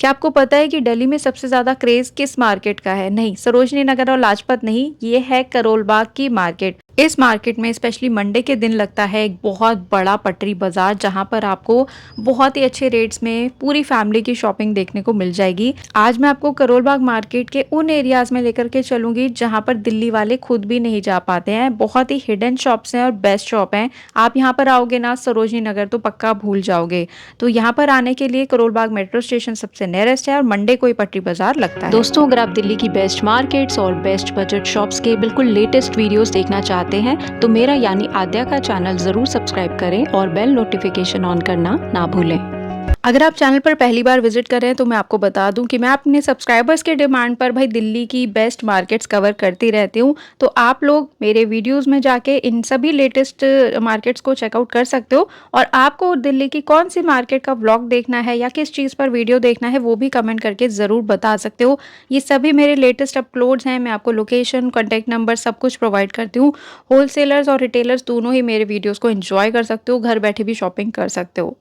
क्या आपको पता है कि दिल्ली में सबसे ज़्यादा क्रेज़ किस मार्केट का है? नहीं, सरोजनी नगर और लाजपत नहीं, ये है करोल बाग की मार्केट। इस मार्केट में स्पेशली मंडे के दिन लगता है एक बहुत बड़ा पटरी बाज़ार, जहाँ पर आपको बहुत ही अच्छे रेट्स में पूरी फैमिली की शॉपिंग देखने को मिल जाएगी। आज मैं आपको करोल बाग मार्केट के उन एरियाज़ में लेकर के चलूँगी जहाँ पर दिल्ली वाले खुद भी नहीं जा पाते हैं। बहुत ही हिडन शॉप्स हैं और बेस्ट शॉप हैं। आप यहाँ पर आओगे ना सरोजनी नगर तो पक्का भूल जाओगे। तो यहाँ पर आने के लिए करोल बाग मेट्रो स्टेशन सबसे नियरेस्ट है और मंडे को ही पटरी बाजार लगता है। दोस्तों, अगर आप दिल्ली की बेस्ट मार्केट्स और बेस्ट बजट शॉप्स के बिल्कुल लेटेस्ट वीडियोस देखना चाहते हैं तो मेरा यानी आद्या का चैनल जरूर सब्सक्राइब करें और बेल नोटिफिकेशन ऑन करना ना भूलें। अगर आप चैनल पर पहली बार विजिट कर रहे हैं तो मैं आपको बता दूं कि मैं अपने सब्सक्राइबर्स के डिमांड पर भाई दिल्ली की बेस्ट मार्केट्स कवर करती रहती हूं। तो आप लोग मेरे वीडियोस में जाके इन सभी लेटेस्ट मार्केट्स को चेकआउट कर सकते हो। और आपको दिल्ली की कौन सी मार्केट का व्लॉग देखना है या किस चीज़ पर वीडियो देखना है वो भी कमेंट करके ज़रूर बता सकते हो। ये सभी मेरे लेटेस्ट अपलोड्स हैं। मैं आपको लोकेशन, कॉन्टैक्ट नंबर सब कुछ प्रोवाइड करती हूँ। होलसेलर्स और रिटेलर्स दोनों ही मेरे वीडियोज़ को एंजॉय कर सकते हो, घर बैठे भी शॉपिंग कर सकते हो।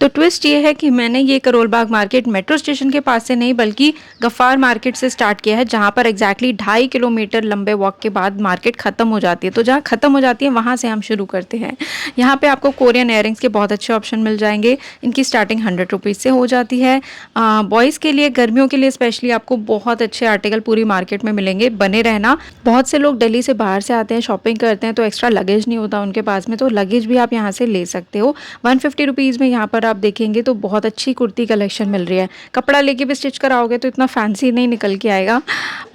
तो ट्विस्ट ये है कि मैंने ये Karol Bagh market metro station के पास से नहीं बल्कि गफ्फार मार्केट से स्टार्ट किया है, जहाँ पर एग्जैक्टली 2.5 किलोमीटर लंबे वॉक के बाद मार्केट खत्म हो जाती है। तो जहाँ खत्म हो जाती है वहाँ से हम शुरू करते हैं। यहाँ पे आपको कोरियन इयररिंग्स के बहुत अच्छे ऑप्शन मिल जाएंगे। इनकी स्टार्टिंग 100 रुपीज़ से हो जाती है। बॉयज़ के लिए गर्मियों के लिए स्पेशली आपको बहुत अच्छे आर्टिकल पूरी मार्केट में मिलेंगे, बने रहना। बहुत से लोग दिल्ली से बाहर से आते हैं, शॉपिंग करते हैं, तो एक्स्ट्रा लगेज नहीं होता उनके पास में, तो लगेज भी आप यहाँ से ले सकते हो। 150 रुपीज़ में यहाँ पर आप देखेंगे तो बहुत अच्छी कुर्ती कलेक्शन मिल रही है। कपड़ा लेके भी स्टिच कराओगे तो इतना फैंसी नहीं निकल के आएगा।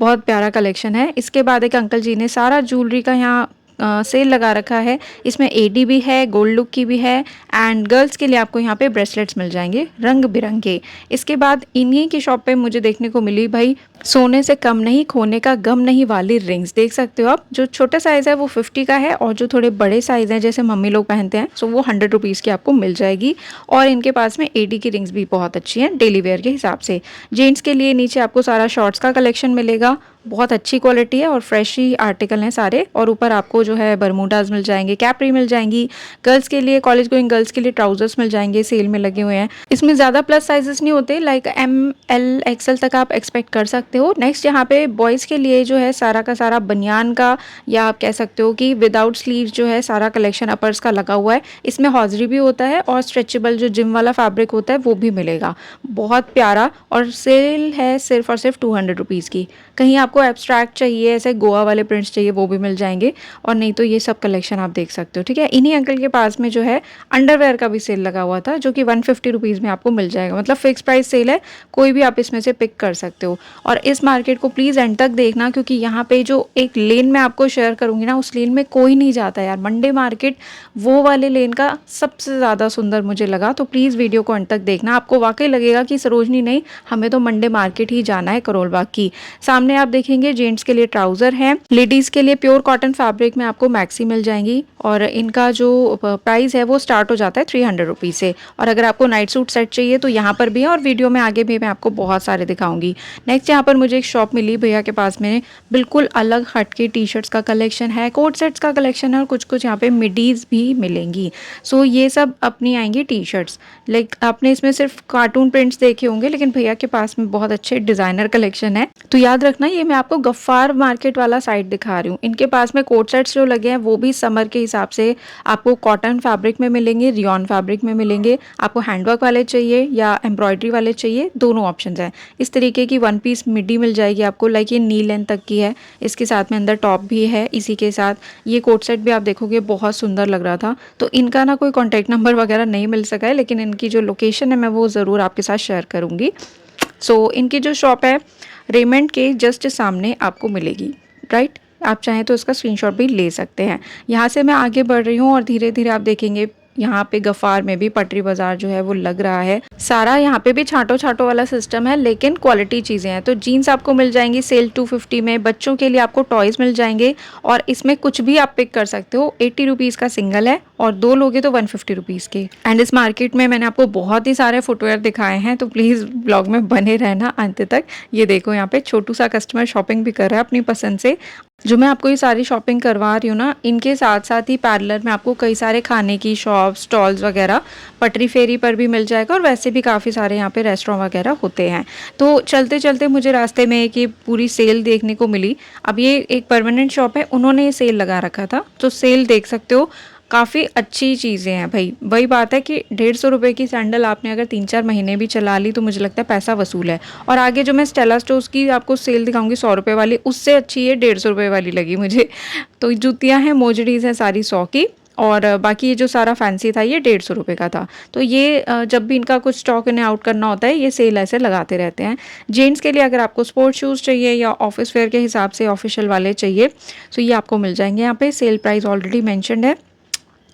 बहुत प्यारा कलेक्शन है। इसके बाद एक अंकल जी ने सारा ज्वेलरी का यहाँ सेल लगा रखा है। इसमें एडी भी है, गोल्ड लुक की भी है एंड गर्ल्स के लिए आपको यहाँ पे ब्रेसलेट्स मिल जाएंगे रंग बिरंगे। इसके बाद इन्हीं की शॉप पे मुझे देखने को मिली भाई सोने से कम नहीं खोने का गम नहीं वाली रिंग्स। देख सकते हो आप, जो छोटा साइज़ है वो 50 का है और जो थोड़े बड़े साइज़ हैं जैसे मम्मी लोग पहनते हैं सो वो 100 रुपीज़ की आपको मिल जाएगी। और इनके पास में एडी की रिंग्स भी बहुत अच्छी हैं डेली वेयर के हिसाब से। जेंट्स के लिए नीचे आपको सारा शॉर्ट्स का कलेक्शन मिलेगा, बहुत अच्छी क्वालिटी है और फ्रेश ही आर्टिकल हैं सारे। और ऊपर आपको जो है बरमूडाज मिल जाएंगे, कैप्री मिल जाएंगी। गर्ल्स के लिए, कॉलेज गोइंग गर्ल्स के लिए ट्राउजर्स मिल जाएंगे, सेल में लगे हुए हैं। इसमें ज़्यादा प्लस साइजेस नहीं होते, लाइक ML XL तक आप एक्सपेक्ट कर सकते हो। नेक्स्ट यहाँ पे बॉयज़ के लिए जो है सारा का सारा बनियान का, या आप कह सकते हो कि विदाउट स्लीव्स जो है सारा कलेक्शन अपर्स का लगा हुआ है। इसमें हॉजरी भी होता है और स्ट्रेचेबल जो जिम वाला फैब्रिक होता है वो भी मिलेगा। बहुत प्यारा। और सेल है सिर्फ और सिर्फ 200 रुपीज़ की। कहीं आपको एब्स्ट्रैक्ट चाहिए, ऐसे गोवा वाले प्रिंट्स चाहिए, वो भी मिल जाएंगे। और नहीं तो ये सब कलेक्शन आप देख सकते हो। ठीक है, इन्हीं अंकल के पास में जो है अंडरवेयर का भी सेल लगा हुआ था, जो कि 150 रुपीज़ में आपको मिल जाएगा। मतलब फिक्स प्राइस सेल है, कोई भी आप इसमें से पिक कर सकते हो। और इस मार्केट को प्लीज़ एंड तक देखना, क्योंकि यहाँ पे जो एक लेन मैं आपको शेयर करूँगी ना, उस लेन में कोई नहीं जाता यार। मंडे मार्केट वो वाले लेन का सबसे ज़्यादा सुंदर मुझे लगा। तो प्लीज़ वीडियो को एंड तक देखना, आपको वाकई लगेगा कि सरोजनी नहीं, हमें तो मंडे मार्केट ही जाना है करोल बाग की। सामने आप देखेंगे जेंट्स के लिए ट्राउजर है, लेडीज के लिए प्योर कॉटन फैब्रिक में आपको मैक्सी मिल जाएंगी। और इनका जो प्राइस है वो स्टार्ट हो जाता है 300 रुपीज़ से। और अगर आपको नाइट सूट सेट चाहिए तो यहाँ पर भी है, और वीडियो में आगे भी मैं आपको बहुत सारे दिखाऊंगी। नेक्स्ट यहाँ पर मुझे एक शॉप मिली भैया के पास में, बिल्कुल अलग हटके टी शर्ट्स का कलेक्शन है, कोट सेट्स का कलेक्शन है और कुछ कुछ यहाँ पे मिडीज भी मिलेंगी। सो ये सब अपनी आएंगी टी शर्ट्स। लाइक आपने इसमें सिर्फ कार्टून प्रिंट्स देखे होंगे, लेकिन भैया के पास में बहुत अच्छे डिजाइनर कलेक्शन है। तो याद रखना, ये मैं आपको गफ्फार मार्केट वाला साइड दिखा रही हूँ। इनके पास में कोट सेट्स जो लगे हैं वो भी समर के हिसाब से आपको कॉटन फैब्रिक में मिलेंगे, रियॉन फैब्रिक में मिलेंगे। आपको हैंडवर्क वाले चाहिए या एम्ब्रॉयडरी वाले चाहिए, दोनों ऑप्शंस हैं। इस तरीके की 1 पीस मिडी मिल जाएगी आपको, लाइक ये नी लेंथ तक की है। इसके साथ में अंदर टॉप भी है इसी के साथ। ये कोट सेट भी आप देखोगे बहुत सुंदर लग रहा था। तो इनका ना कोई कॉन्टैक्ट नंबर वगैरह नहीं मिल सका है, लेकिन इनकी जो लोकेशन है मैं वो ज़रूर आपके साथ शेयर करूँगी। सो इनकी जो शॉप है रेमंड के जस्ट सामने आपको मिलेगी, राइट। आप चाहें तो इसका स्क्रीनशॉट भी ले सकते हैं। यहाँ से मैं आगे बढ़ रही हूँ और धीरे धीरे आप देखेंगे यहाँ पे गफ्फार में भी पटरी बाजार जो है वो लग रहा है। सारा यहाँ पे भी छांटो छांटो वाला सिस्टम है, लेकिन क्वालिटी चीज़ें हैं। तो जीन्स आपको मिल जाएंगी सेल 250 में। बच्चों के लिए आपको टॉयज़ मिल जाएंगे और इसमें कुछ भी आप पिक कर सकते हो। 80 रुपीज़ का सिंगल है और 2 लोगे तो 150 रुपीज़ के। एंड इस मार्केट में मैंने आपको बहुत ही सारे फुटवेयर दिखाए हैं, तो प्लीज़ ब्लॉग में बने रहना अंत तक। ये देखो यहाँ पे छोटू सा कस्टमर शॉपिंग भी कर रहा है अपनी पसंद से। जो मैं आपको ये सारी शॉपिंग करवा रही हूँ ना, इनके साथ साथ ही पैरेलल में आपको कई सारे खाने की शॉप, शॉप स्टॉल्स वगैरह पटरी फेरी पर भी मिल जाएगा, और वैसे भी काफ़ी सारे यहाँ पे रेस्टोरेंट वगैरह होते हैं। तो चलते चलते मुझे रास्ते में एक ये पूरी सेल देखने को मिली। अब ये एक परमानेंट शॉप है, उन्होंने ये सेल लगा रखा था, तो सेल देख सकते हो, काफ़ी अच्छी चीज़ें हैं भाई। वही बात है कि 150 रुपये की सैंडल आपने अगर 3-4 महीने भी चला ली तो मुझे लगता है पैसा वसूल है। और आगे जो मैं स्टेला स्टोर्स की आपको सेल दिखाऊंगी 100 रुपये वाली, उससे अच्छी ये 150 रुपये वाली लगी मुझे। तो जूतियाँ हैं, मोजड़ीज़ हैं सारी 100 की, और बाकी ये जो सारा फैंसी था ये 150 रुपये का था। तो ये जब भी इनका कुछ स्टॉक इन्हें आउट करना होता है ये सेल ऐसे लगाते रहते हैं। जेंट्स के लिए अगर आपको स्पोर्ट्स शूज़ चाहिए या ऑफिस वेयर के हिसाब से ऑफिशियल वाले चाहिए तो ये आपको मिल जाएंगे यहाँ पे। सेल प्राइस ऑलरेडी मैंशनड है,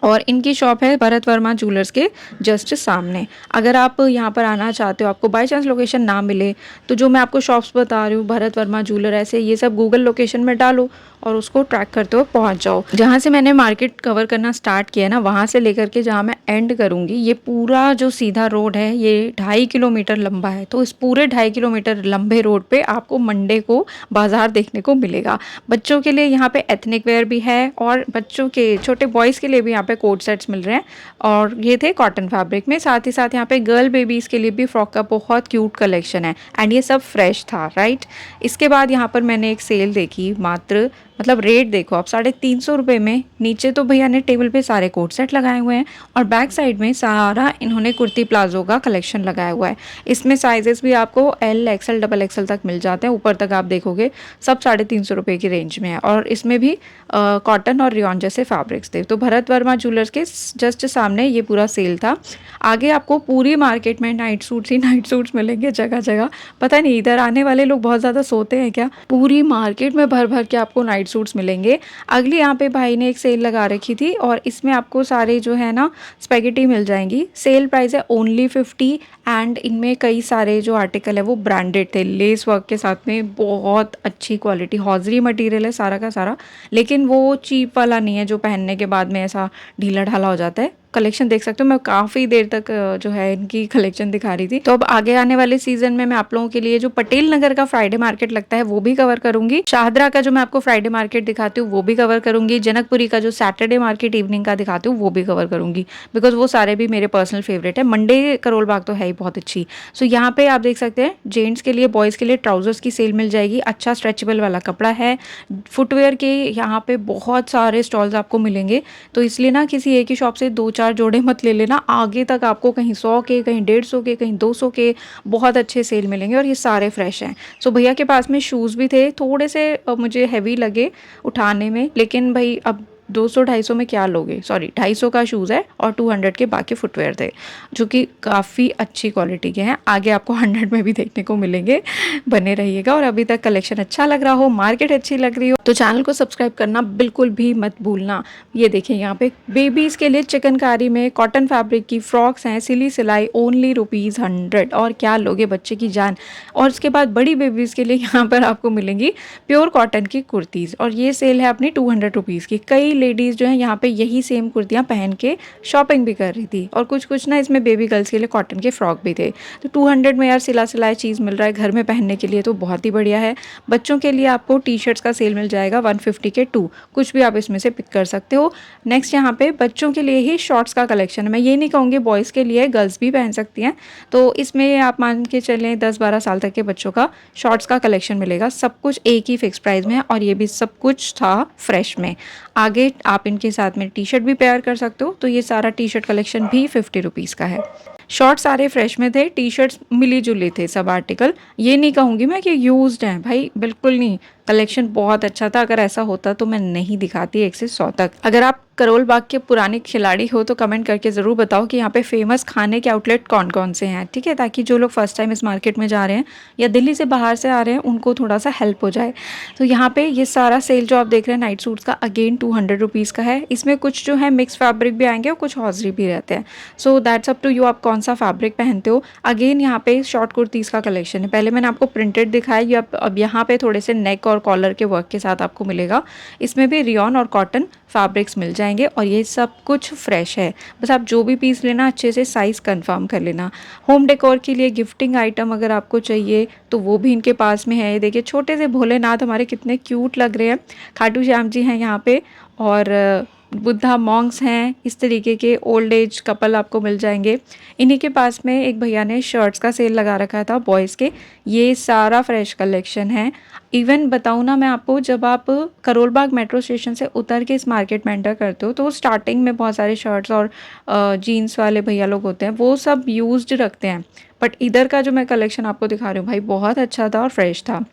और इनकी शॉप है भरत वर्मा ज्वेलर्स के जस्ट सामने। अगर आप यहाँ पर आना चाहते हो, आपको बाय चांस लोकेशन ना मिले, तो जो मैं आपको शॉप्स बता रही हूँ भरत वर्मा ज्वेलर, ऐसे ये सब गूगल लोकेशन में डालो और उसको ट्रैक करते हुए पहुँच जाओ। जहाँ से मैंने मार्केट कवर करना स्टार्ट किया ना, वहाँ से लेकर के जहाँ मैं एंड करूँगी, ये पूरा जो सीधा रोड है ये 2.5 किलोमीटर लंबा है। तो इस पूरे 2.5 किलोमीटर लंबे रोड पे आपको मंडे को बाजार देखने को मिलेगा। बच्चों के लिए यहाँ पे एथनिक वेयर भी है, और बच्चों के छोटे बॉयज़ के लिए भी यहाँ पे कोट सेट्स मिल रहे हैं, और ये थे कॉटन फैब्रिक में। साथ ही साथ यहाँ पे गर्ल बेबीज़ के लिए भी फ्रॉक का बहुत क्यूट कलेक्शन है, एंड ये सब फ्रेश था, राइट। इसके बाद यहाँ पर मैंने एक सेल देखी, मात्र मतलब रेट देखो आप 350 रुपये में। नीचे तो भैया ने टेबल पे सारे कोट सेट लगाए हुए हैं, और बैक साइड में सारा इन्होंने कुर्ती प्लाजो का कलेक्शन लगाया हुआ है। इसमें साइजेस भी आपको एल एक्सएल डबल एक्सएल तक मिल जाते हैं, ऊपर तक आप देखोगे सब 350 रुपये की रेंज में है, और इसमें भी कॉटन और रियॉन जैसे फैब्रिक्स थे। तो भरत वर्मा ज्वेलर्स के जस्ट सामने ये पूरा सेल था। आगे आपको पूरी मार्केट में नाइट सूट्स ही नाइट सूट्स मिलेंगे जगह जगह। पता नहीं इधर आने वाले लोग बहुत ज़्यादा सोते हैं क्या, पूरी मार्केट में भर भर के आपको नाइट सूट्स मिलेंगे। अगली यहाँ पे भाई ने एक सेल लगा रखी थी, और इसमें आपको सारे जो है ना स्पेगेटी मिल जाएंगी। सेल प्राइस है ओनली 50, एंड इनमें कई सारे जो आर्टिकल है वो ब्रांडेड थे, लेस वर्क के साथ में, बहुत अच्छी क्वालिटी हॉजरी मटेरियल है सारा का सारा, लेकिन वो चीप वाला नहीं है जो पहनने के बाद में ऐसा ढीला ढाला हो जाता है। कलेक्शन देख सकते हो, मैं काफ़ी देर तक जो है इनकी कलेक्शन दिखा रही थी। तो अब आगे आने वाले सीजन में मैं आप लोगों के लिए जो पटेल नगर का फ्राइडे मार्केट लगता है वो भी कवर करूंगी, शाहदरा का जो मैं आपको फ्राइडे मार्केट दिखाती हूँ वो भी कवर करूंगी, जनकपुरी का जो सैटरडे मार्केट इवनिंग का दिखाती हूँ वो भी कवर करूंगी, बिकॉज वो सारे भी मेरे पर्सनल फेवरेट है। मंडे करोल बाग तो है ही बहुत अच्छी। सो यहाँ पे आप देख सकते हैं जेंट्स के लिए बॉयज़ के लिए ट्राउजर्स की सेल मिल जाएगी, अच्छा स्ट्रेचेबल वाला कपड़ा है। फुटवेयर के यहाँ पे बहुत सारे स्टॉल्स आपको मिलेंगे, तो इसलिए ना किसी एक ही शॉप से 2-4 जोड़े मत ले लेना, आगे तक आपको कहीं 100 के, कहीं 150 के, कहीं 200 के बहुत अच्छे सेल मिलेंगे, और ये सारे फ्रेश हैं। सो भैया के पास में शूज़ भी थे, थोड़े से मुझे हैवी लगे उठाने में, लेकिन भाई अब 200-250 में क्या लोगे, सॉरी 250 का शूज़ है, और 200 के बाकी फुटवेयर थे जो कि काफ़ी अच्छी क्वालिटी के हैं। आगे आपको 100 में भी देखने को मिलेंगे, बने रहिएगा। और अभी तक कलेक्शन अच्छा लग रहा हो, मार्केट अच्छी लग रही हो, तो चैनल को सब्सक्राइब करना बिल्कुल भी मत भूलना। ये देखिए यहाँ पे बेबीज़ के लिए चिकनकारी में कॉटन फैब्रिक की फ्रॉक्स हैं, सिली सिलाई, ओनली ₹100, और क्या लोगे बच्चे की जान। और उसके बाद बड़ी बेबीज़ के लिए यहाँ पर आपको मिलेंगी प्योर कॉटन की कुर्तीज़, और ये सेल है अपनी 200 रुपीज़ की। कई लेडीज़ जो हैं यहाँ पे यही सेम कुर्तियाँ पहन के शॉपिंग भी कर रही थी, और कुछ ना इसमें बेबी गर्ल्स के लिए कॉटन के फ्रॉक भी थे। तो 200 में यार सिला सिलाई चीज़ मिल रहा है घर में पहनने के लिए, तो बहुत ही बढ़िया है। बच्चों के लिए आपको टी शर्ट्स का सेल मिल जाएगा 150 के 2, कुछ भी आप इसमें से पिक कर सकते हो। नेक्स्ट यहाँ पे बच्चों के लिए ही शॉर्ट्स का कलेक्शन है, मैं ये नहीं कहूँगी बॉयज़ के लिए, गर्ल्स भी पहन सकती हैं। तो इसमें आप मान के चलें 10-12 साल तक के बच्चों का शॉर्ट्स का कलेक्शन मिलेगा, सब कुछ एक ही फिक्स प्राइस में है, और ये भी सब कुछ था फ्रेश में। आगे आप इनके साथ में टी शर्ट भी पेयर कर सकते हो, तो ये सारा टी शर्ट कलेक्शन भी 50 रुपीज़ का है। शॉर्ट सारे फ्रेश में थे, टी शर्ट्स मिली जुली थे सब आर्टिकल, ये नहीं कहूँगी मैं कि यूज्ड हैं भाई, बिल्कुल नहीं। कलेक्शन बहुत अच्छा था, अगर ऐसा होता तो मैं नहीं दिखाती 1 से 100 तक। अगर आप करोल बाग के पुराने खिलाड़ी हो तो कमेंट करके ज़रूर बताओ कि यहाँ पे फेमस खाने के आउटलेट कौन कौन से हैं, ठीक है, ताकि जो लोग फर्स्ट टाइम इस मार्केट में जा रहे हैं या दिल्ली से बाहर से आ रहे हैं उनको थोड़ा सा हेल्प हो जाए। तो यहाँ पे ये सारा सेल जो आप देख रहे हैं नाइट सूट्स का, अगेन 200 रुपीज़ का है। इसमें कुछ जो है मिक्स फैब्रिक भी आएंगे और कुछ हॉजरी भी रहते हैं, so that's up to you, आप कौन सा फैब्रिक पहनते हो। अगेन यहाँ पे शॉर्ट कुर्तीज़ का कलेक्शन है, पहले मैंने आपको प्रिंटेड दिखाया, अब यहाँ पे थोड़े से नेक और कॉलर के वर्क के साथ आपको मिलेगा। इसमें भी रियॉन और कॉटन फैब्रिक्स मिल जाएंगे, और ये सब कुछ फ्रेश है। बस आप जो भी पीस लेना अच्छे से साइज़ कंफर्म कर लेना। होम डेकोर के लिए गिफ्टिंग आइटम अगर आपको चाहिए तो वो भी इनके पास में है। देखिए छोटे से भोलेनाथ हमारे कितने क्यूट लग रहे हैं, खाटू श्याम जी हैं यहाँ पे, और बुद्धा मॉन्क्स हैं, इस तरीके के ओल्ड एज कपल आपको मिल जाएंगे। इन्हीं के पास में एक भैया ने शर्ट्स का सेल लगा रखा था बॉयज़ के। ये सारा फ्रेश कलेक्शन है। इवन बताऊँ ना मैं आपको, जब आप करोल बाग मेट्रो स्टेशन से उतर के इस मार्केट में एंटर करते हो तो स्टार्टिंग में बहुत सारे शर्ट्स और जीन्स वाले भैया लोग होते हैं, वो सब यूज्ड रखते हैं। बट इधर का जो मैं कलेक्शन आपको दिखा रही हूँ भाई, बहुत अच्छा था और फ्रेश था।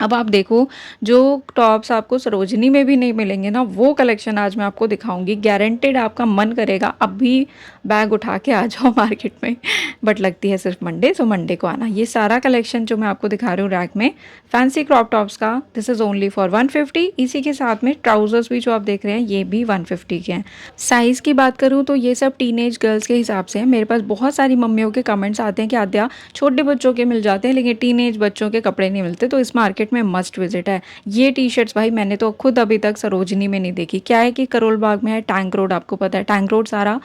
अब आप देखो, जो टॉप्स आपको सरोजनी में भी नहीं मिलेंगे ना, वो कलेक्शन आज मैं आपको दिखाऊंगी। गारंटेड आपका मन करेगा अभी बैग उठा के आ जाओ मार्केट में। बट लगती है सिर्फ मंडे, सो मंडे को आना। ये सारा कलेक्शन जो मैं आपको दिखा रही हूँ रैक में, फैंसी क्रॉप टॉप्स का, दिस इज़ ओनली फॉर 150। इसी के साथ में ट्राउजर्स भी जो आप देख रहे हैं ये भी 150 के हैं। साइज़ की बात करूँ तो ये सब टीनेज गर्ल्स के हिसाब से है। मेरे पास बहुत सारी मम्मियों के कमेंट्स आते हैं कि आद्या छोटे बच्चों के मिल जाते हैं लेकिन टीनेज बच्चों के कपड़े नहीं मिलते, तो इस मार्केट में मस्ट विजिट है। ये टी शर्ट्स भाई मैंने तो खुद अभी तक सरोजनी में नहीं देखी। क्या है कि करोल बाग में है टैंक रोड, आपको पता है टैंक रोड सारा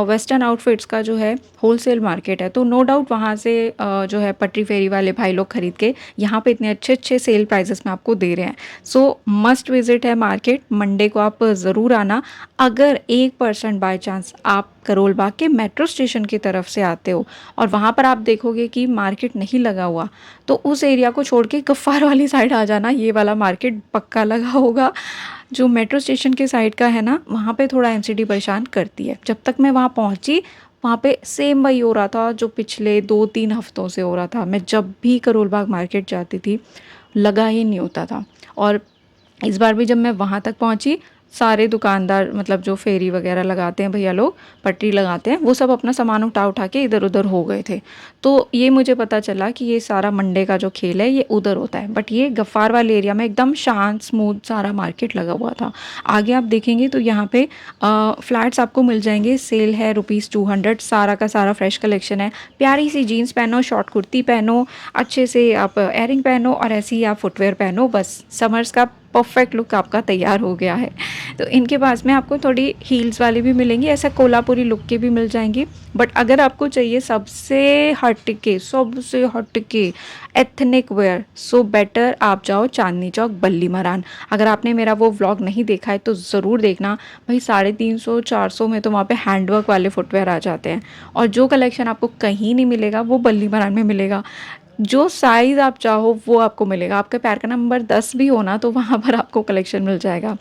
वेस्टर्न आउटफिट्स का जो है होलसेल मार्केट है, तो नो डाउट वहाँ से जो है पटरी फेरी वाले भाई लोग खरीद के यहाँ पे इतने अच्छे अच्छे सेल प्राइसेस में आपको दे रहे हैं। सो मस्ट विजिट है मार्केट। मंडे को आप ज़रूर आना। अगर 1% बाय चांस आप करोल बाग के मेट्रो स्टेशन की तरफ से आते हो और वहाँ पर आप देखोगे कि मार्केट नहीं लगा हुआ, तो उस एरिया को छोड़ के गफ्फार वाली साइड आ जाना, ये वाला मार्केट पक्का लगा होगा। जो मेट्रो स्टेशन के साइड का है ना, वहाँ पे थोड़ा एनसीडी परेशान करती है। जब तक मैं वहाँ पहुँची वहाँ पे सेम वही हो रहा था जो पिछले 2-3 हफ्तों से हो रहा था। मैं जब भी करोल बाग मार्केट जाती थी लगा ही नहीं होता था। और इस बार भी जब मैं वहाँ तक पहुँची, सारे दुकानदार मतलब जो फेरी वगैरह लगाते हैं भैया लोग, पटरी लगाते हैं, वो सब अपना सामान उठा उठा के इधर उधर हो गए थे। तो ये मुझे पता चला कि ये सारा मंडे का जो खेल है ये उधर होता है। बट ये गफ्फार वाले एरिया में एकदम शांत स्मूथ सारा मार्केट लगा हुआ था। आगे आप देखेंगे तो यहाँ पे फ्लैट्स आपको मिल जाएंगे। सेल है ₹200। सारा का सारा फ्रेश कलेक्शन है। प्यारी सी जीन्स पहनो, शॉर्ट कुर्ती पहनो, अच्छे से आप एयरिंग पहनो और ऐसे ही आप फुटवेयर पहनो, बस समर्स का परफेक्ट लुक आपका तैयार हो गया है। तो इनके पास में आपको थोड़ी हील्स वाली भी मिलेंगी, ऐसा कोल्हापुरी लुक की भी मिल जाएंगी। बट अगर आपको चाहिए सबसे हटके एथनिक वेयर, सो बेटर आप जाओ चांदनी चौक बल्ली मरान। अगर आपने मेरा वो व्लॉग नहीं देखा है तो ज़रूर देखना भाई। 350-400 में तो वहाँ पे हैंडवर्क वाले फुटवेयर आ जाते हैं और जो कलेक्शन आपको कहीं नहीं मिलेगा वो बल्ली मरान में मिलेगा। जो साइज़ आप चाहो वो आपको मिलेगा। आपके पैर का नंबर 10 भी हो ना तो वहाँ पर आपको कलेक्शन मिल जाएगा।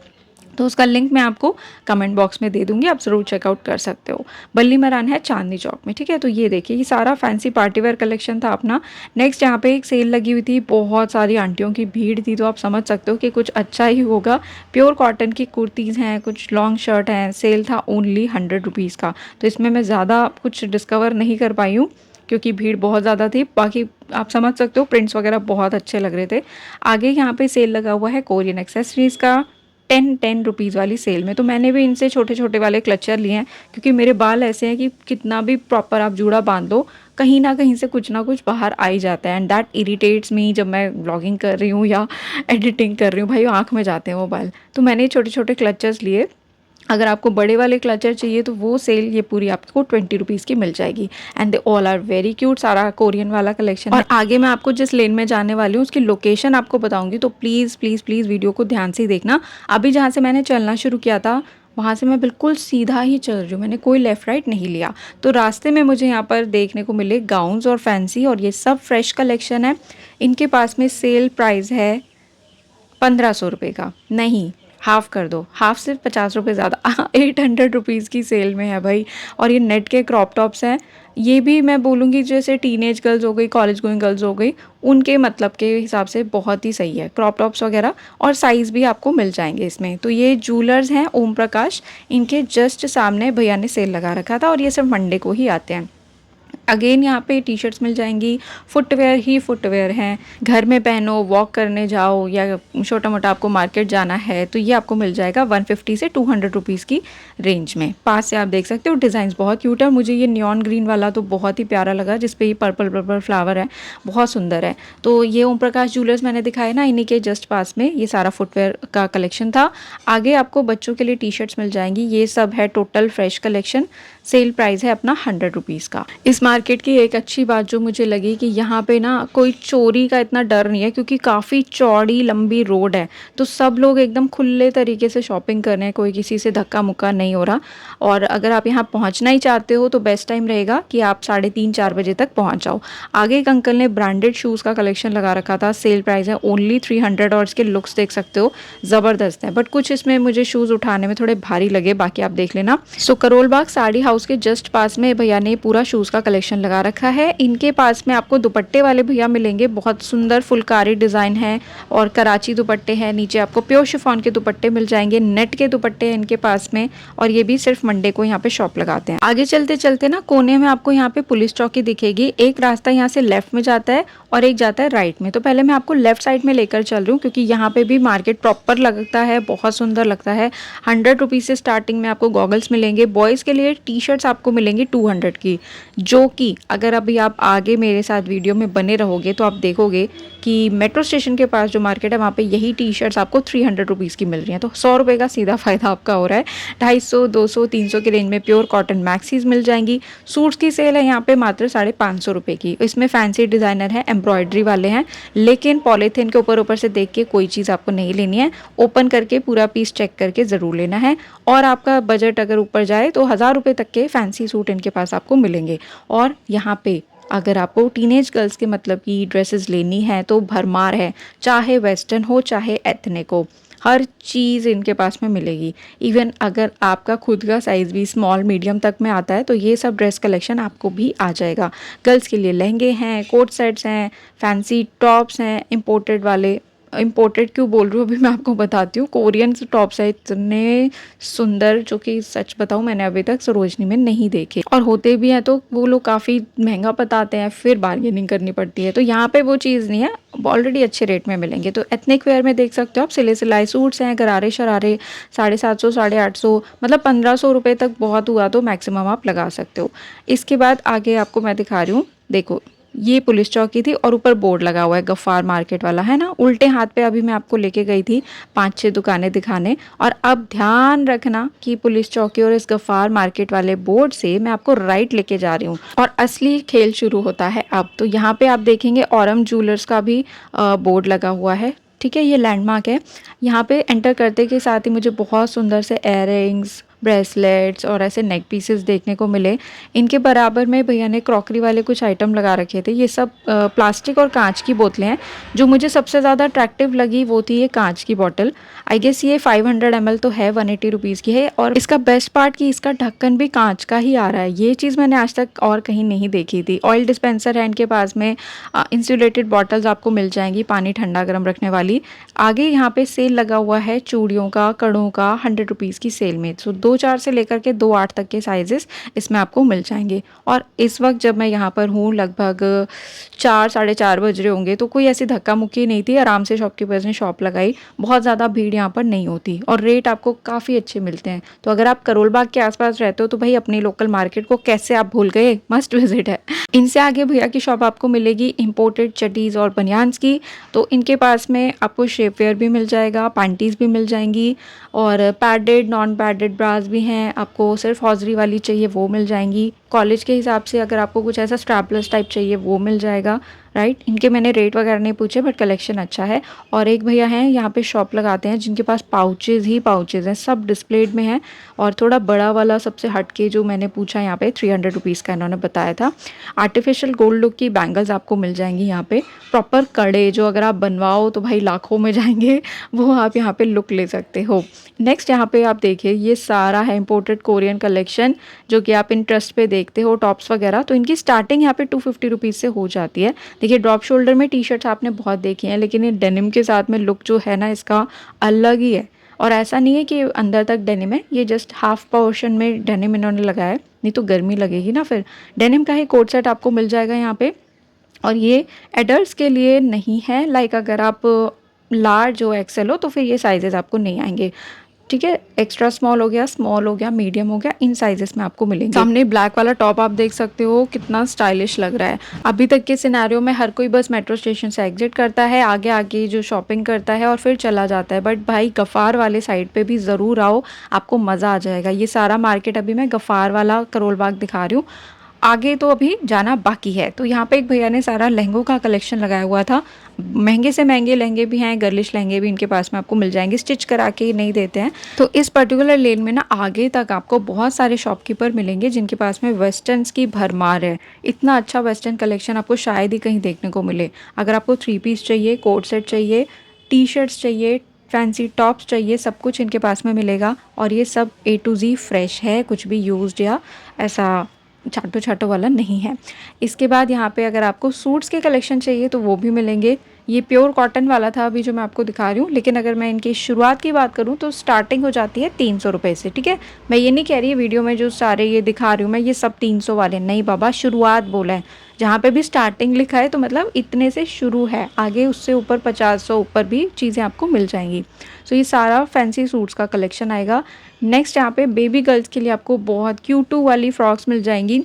तो उसका लिंक मैं आपको कमेंट बॉक्स में दे दूंगी, आप ज़रूर चेकआउट कर सकते हो। बल्ली मरान है चांदनी चौक में, ठीक है। तो ये देखिए, ये सारा फैंसी पार्टीवेयर कलेक्शन था अपना। नेक्स्ट यहाँ पे एक सेल लगी हुई थी, बहुत सारी आंटियों की भीड़ थी, तो आप समझ सकते हो कि कुछ अच्छा ही होगा। प्योर कॉटन की कुर्तीज़ हैं, कुछ लॉन्ग शर्ट हैं। सेल था ओनली ₹100 का, तो इसमें मैं ज़्यादा कुछ डिस्कवर नहीं कर पाई हूँ क्योंकि भीड़ बहुत ज़्यादा थी। बाकी आप समझ सकते हो प्रिंट्स वगैरह बहुत अच्छे लग रहे थे। आगे यहाँ पे सेल लगा हुआ है कोरियन एक्सेसरीज़ का, 10 रुपीज़ वाली सेल में। तो मैंने भी इनसे छोटे छोटे वाले क्लचर लिए हैं क्योंकि मेरे बाल ऐसे हैं कि कितना भी प्रॉपर आप जूड़ा बांध दो, कहीं ना कहीं से कुछ ना कुछ बाहर आ ही जाता है। एंड दैट इरिटेट्स मी जब मैं व्लॉगिंग कर रही हूँ या एडिटिंग कर रही हूँ, भाई आँख में जाते हैं वो बाल। तो मैंने छोटे छोटे क्लचर्स लिए। अगर आपको बड़े वाले क्लचर चाहिए तो वो सेल ये पूरी आपको 20 रुपीज़ की मिल जाएगी। And they all are very cute, सारा कोरियन वाला कलेक्शन। और आगे मैं आपको जिस लेन में जाने वाली हूँ उसकी लोकेशन आपको बताऊंगी, तो प्लीज़ प्लीज़ प्लीज़ वीडियो को ध्यान से देखना। अभी जहाँ से मैंने चलना शुरू किया था वहाँ से मैं बिल्कुल सीधा ही चल रही हूँ, मैंने कोई लेफ़्ट राइट नहीं लिया। तो रास्ते में मुझे यहाँ पर देखने को मिले गाउन्स और फैंसी, और ये सब फ्रेश कलेक्शन है। इनके पास में सेल प्राइस है 1500 रुपये का, नहीं हाफ़ कर दो, हाफ़ सिर्फ 50 रुपये ज़्यादा 800 रुपीज़ की सेल में है भाई। और ये नेट के क्रॉप टॉप्स हैं, ये भी मैं बोलूँगी जैसे टीनेज गर्ल्स हो गई, कॉलेज गोइंग गर्ल्स हो गई, उनके मतलब के हिसाब से बहुत ही सही है क्रॉप टॉप्स वगैरह। और साइज़ भी आपको मिल जाएंगे इसमें। तो ये जूलर्स हैं ओम प्रकाश, इनके जस्ट सामने भैया ने सेल लगा रखा था और ये सिर्फ मंडे को ही आते हैं। अगेन यहाँ पे टी शर्ट्स मिल जाएंगी, फुटवेयर ही फुटवेयर हैं, घर में पहनो, वॉक करने जाओ या छोटा मोटा आपको मार्केट जाना है तो ये आपको मिल जाएगा 150 से 200 रुपीज़ की रेंज में। पास से आप देख सकते हो डिज़ाइन बहुत क्यूट है। मुझे ये नियॉन ग्रीन वाला तो बहुत ही प्यारा लगा जिसपे ये पर्पल पर्पल फ्लावर है, बहुत सुंदर है। तो ये ओम प्रकाश ज्वेलर्स मैंने दिखाया ना, इन्हीं के जस्ट पास में ये सारा फुटवेयर का कलेक्शन था। आगे आपको बच्चों के लिए टी शर्ट्स मिल जाएंगी, ये सब है total fresh collection. Sale price है अपना 100 रुपीज़ का। इस मार्केट की एक अच्छी बात जो मुझे लगी कि यहाँ पे ना कोई चोरी का इतना डर नहीं है, क्योंकि काफ़ी चौड़ी लंबी रोड है, तो सब लोग एकदम खुले तरीके से शॉपिंग कर रहे हैं, कोई किसी से धक्का मुक्का नहीं हो रहा। और अगर आप यहाँ पहुँचना ही चाहते हो तो बेस्ट टाइम रहेगा कि आप 3:30-4 बजे तक पहुँच जाओ। आगे एक अंकल ने ब्रांडेड शूज़ का कलेक्शन लगा रखा था, सेल प्राइस है ओनली 300 और इसके लुक्स देख सकते हो ज़बरदस्त है, बट कुछ इसमें मुझे शूज़ उठाने में थोड़े भारी लगे, बाकी आप देख लेना। सो करोल बाग साड़ी हाउस के जस्ट पास में भैया ने पूरा शूज़ का कलेक्शन लगा रखा है। इनके पास में आपको दुपट्टे वाले भैया मिलेंगे, बहुत सुंदर फुलकारी डिज़ाइन है और कराची दुपट्टे हैं, नीचे आपको प्योर शिफॉन के दुपट्टे मिल जाएंगे, नेट के दुपट्टे हैं इनके पास में, और ये भी सिर्फ मंडे को यहाँ पे शॉप लगाते हैं। आगे चलते चलते ना कोने में आपको यहाँ पे पुलिस चौकी दिखेगी, एक रास्ता यहाँ से लेफ्ट में जाता है और एक जाता है राइट में। तो पहले मैं आपको लेफ्ट साइड में लेकर चल रही हूँ, क्योंकि यहाँ पे भी मार्केट प्रॉपर लगता है, बहुत सुंदर लगता है। 100 रुपीज़ से स्टार्टिंग में आपको गॉगल्स मिलेंगे, बॉयज़ के लिए टी शर्ट्स आपको मिलेंगी 200 की, जो कि अगर अभी आप आगे मेरे साथ वीडियो में बने रहोगे तो आप देखोगे कि मेट्रो स्टेशन के पास जो मार्केट है वहाँ पे यही टी शर्ट्स आपको 300 रुपीज़ की मिल रही हैं, तो 100 रुपये का सीधा फ़ायदा आपका हो रहा है। 250, 200, 300 के रेंज में प्योर कॉटन मैक्सीज मिल जाएंगी। सूट्स की सेल है यहाँ पे मात्र 550 रुपये की, इसमें फैंसी डिज़ाइनर है, एम्ब्रॉयडरी वाले हैं, लेकिन पॉलीथिन के ऊपर से देख के कोई चीज़ आपको नहीं लेनी है, ओपन करके पूरा पीस चेक करके ज़रूर लेना है। और आपका बजट अगर ऊपर जाए तो 1000 रुपये तक के फैंसी सूट इनके पास आपको मिलेंगे। और यहाँ पे अगर आपको टीनेज गर्ल्स के मतलब की ड्रेसेस लेनी है तो भरमार है, चाहे वेस्टर्न हो चाहे एथनिक हो, हर चीज़ इनके पास में मिलेगी। इवन अगर आपका खुद का साइज़ भी स्मॉल मीडियम तक में आता है तो ये सब ड्रेस कलेक्शन आपको भी आ जाएगा। गर्ल्स के लिए लहंगे हैं, कोट सेट्स हैं, फैंसी टॉप्स हैं, इम्पोर्टेड वाले, इम्पोर्टेड क्यों बोल रही हूँ अभी मैं आपको बताती हूँ। कोरियन टॉप्स है इतने सुंदर, जो कि सच बताऊँ मैंने अभी तक सरोजनी में नहीं देखे, और होते भी हैं तो वो लोग काफ़ी महंगा बताते हैं, फिर बार्गेनिंग करनी पड़ती है। तो यहाँ पे वो चीज़ नहीं है, ऑलरेडी अच्छे रेट में मिलेंगे। तो एथनिक वेयर में देख सकते हो आप, सिले सिलाई सूट्स हैं, गरारे शरारे 750, 850, मतलब 1500 रुपये तक बहुत हुआ तो मैक्सिमम आप लगा सकते हो। इसके बाद आगे आपको मैं दिखा रही हूँ, देखो ये पुलिस चौकी थी और ऊपर बोर्ड लगा हुआ है गफ्फार मार्केट वाला, है ना। उल्टे हाथ पे अभी मैं आपको लेके गई थी 5-6 दुकानें दिखाने, और अब ध्यान रखना कि पुलिस चौकी और इस गफ्फार मार्केट वाले बोर्ड से मैं आपको राइट लेके जा रही हूँ और असली खेल शुरू होता है अब। तो यहाँ पे आप देखेंगे औरम ज्वेलर्स का भी बोर्ड लगा हुआ है, ठीक है, ये लैंडमार्क है। यहाँ पे एंटर करते के साथ ही मुझे बहुत सुंदर से इयररिंग्स, ब्रेसलेट्स और ऐसे नेक पीसेस देखने को मिले। इनके बराबर में भैया ने क्रॉकरी वाले कुछ आइटम लगा रखे थे, ये सब प्लास्टिक और कांच की बोतलें हैं। जो मुझे सबसे ज़्यादा अट्रैक्टिव लगी वो थी ये कांच की बोतल, आई गेस ये 500 ml तो है, 180 रुपीज़ की है, और इसका बेस्ट पार्ट कि इसका ढक्कन भी कांच का ही आ रहा है। ये चीज़ मैंने आज तक और कहीं नहीं देखी थी। ऑयल डिस्पेंसर है इनके पास में, इंसुलेटेड बॉटल्स आपको मिल जाएंगी पानी ठंडा गर्म रखने वाली। आगे यहाँ पे सेल लगा हुआ है चूड़ियों का, कड़ों का, 100 रुपीज़ की सेल में। सो 2-4 से लेकर के 2-8 तक के साइजेस इसमें आपको मिल जाएंगे। और इस वक्त जब मैं यहाँ पर हूँ लगभग 4, 4:30 बज रहे होंगे, तो कोई ऐसी धक्का मुक्की नहीं थी, आराम से शॉपकीपर्स ने शॉप लगाई, बहुत ज़्यादा भीड़ यहाँ पर नहीं होती और रेट आपको काफ़ी अच्छे मिलते हैं। तो अगर आप करोल बाग के आसपास रहते हो तो भाई अपनी लोकल मार्केट को कैसे आप भूल गए, मस्ट विजिट है। इनसे आगे भैया की शॉप आपको मिलेगी इम्पोर्टेड चड्डीज़ और बनियान्स की। तो इनके पास में आपको शेपवेयर भी मिल जाएगा, पैंटीज़ भी मिल जाएंगी, और पैडेड नॉन पैडेड ब्रास भी हैं। आपको सिर्फ हौजरी वाली चाहिए वो मिल जाएंगी। कॉलेज के हिसाब से अगर आपको कुछ ऐसा स्ट्रैपलेस टाइप चाहिए वो मिल जाएगा, राइट। इनके मैंने रेट वगैरह नहीं पूछे, बट कलेक्शन अच्छा है। और एक भैया हैं यहाँ पे शॉप लगाते हैं जिनके पास पाउचेज़ ही पाउचेज़ हैं, सब डिस्प्लेड में हैं। और थोड़ा बड़ा वाला सबसे हटके जो मैंने पूछा यहाँ पे 300 रुपीज़ का इन्होंने बताया था। आर्टिफिशियल गोल्ड लुक की बैंगल्स आपको मिल जाएंगी यहाँ पे, प्रॉपर कड़े जो अगर आप बनवाओ तो भाई लाखों में जाएंगे, वो आप यहाँ पे लुक ले सकते हो। नेक्स्ट यहाँ पे आप देखिए ये सारा है इम्पोर्टेड कोरियन कलेक्शन, जो कि आप इंटरेस्ट पे देखते हो, टॉप्स वगैरह। तो इनकी स्टार्टिंग यहाँ पे 250 रुपीज़ से हो जाती है। देखिए ड्रॉप शोल्डर में टी शर्ट्स आपने बहुत देखी हैं, लेकिन ये डेनिम के साथ में लुक जो है ना इसका अलग ही है। और ऐसा नहीं है कि अंदर तक डेनिम है, ये जस्ट हाफ पोर्शन में डेनिम इन्होंने लगाया है, नहीं तो गर्मी लगेगी ना फिर। डेनिम का ही कोट सेट आपको मिल जाएगा यहाँ पे, और ये एडल्ट्स के लिए नहीं है, लाइक अगर आप लार्ज हो, एक्सेल हो, तो फिर ये साइजेस आपको नहीं आएंगे। ठीक है। एक्स्ट्रा स्मॉल हो गया, मीडियम हो गया, इन साइजेस में आपको मिलेंगे। सामने ब्लैक वाला टॉप आप देख सकते हो कितना स्टाइलिश लग रहा है। अभी तक के सिनेरियो में हर कोई बस मेट्रो स्टेशन से एग्जिट करता है, आगे आगे जो शॉपिंग करता है और फिर चला जाता है, बट भाई गफ़ार वाले साइड पे भी ज़रूर आओ, आपको मज़ा आ जाएगा। ये सारा मार्केट अभी मैं गफ़ार वाला करोल बाग दिखा रही हूँ, आगे तो अभी जाना बाकी है। तो यहाँ पे एक भैया ने सारा लहंगों का कलेक्शन लगाया हुआ था। महंगे से महंगे लहंगे भी हैं, गर्लिश लहंगे भी इनके पास में आपको मिल जाएंगे, स्टिच करा के नहीं देते हैं। तो इस पर्टिकुलर लेन में ना आगे तक आपको बहुत सारे शॉपकीपर मिलेंगे जिनके पास में वेस्टर्न्स की भरमार है। इतना अच्छा वेस्टर्न कलेक्शन आपको शायद ही कहीं देखने को मिले। अगर आपको 3 पीस चाहिए, कोट सेट चाहिए, टी शर्ट्स चाहिए, फैंसी टॉप्स चाहिए, सब कुछ इनके पास में मिलेगा। और ये सब A to Z फ्रेश है, कुछ भी यूज्ड या ऐसा छाटो छाटो वाला नहीं है। इसके बाद यहाँ पे अगर आपको सूट्स के कलेक्शन चाहिए तो वो भी मिलेंगे। ये प्योर कॉटन वाला था अभी जो मैं आपको दिखा रही हूँ, लेकिन अगर मैं इनकी शुरुआत की बात करूँ तो स्टार्टिंग हो जाती है 300 रुपये से। ठीक है, मैं ये नहीं कह रही है वीडियो में जो सारे ये दिखा रही हूँ मैं ये सब 300 वाले नहीं बाबा, शुरुआत बोला है। जहाँ पे भी स्टार्टिंग लिखा है तो मतलब इतने से शुरू है, आगे उससे ऊपर 50 ऊपर भी चीज़ें आपको मिल जाएंगी। सो ये सारा फैंसी सूट्स का कलेक्शन आएगा। नेक्स्ट यहाँ पे बेबी गर्ल्स के लिए आपको बहुत क्यूटू वाली फ्रॉक्स मिल जाएंगी।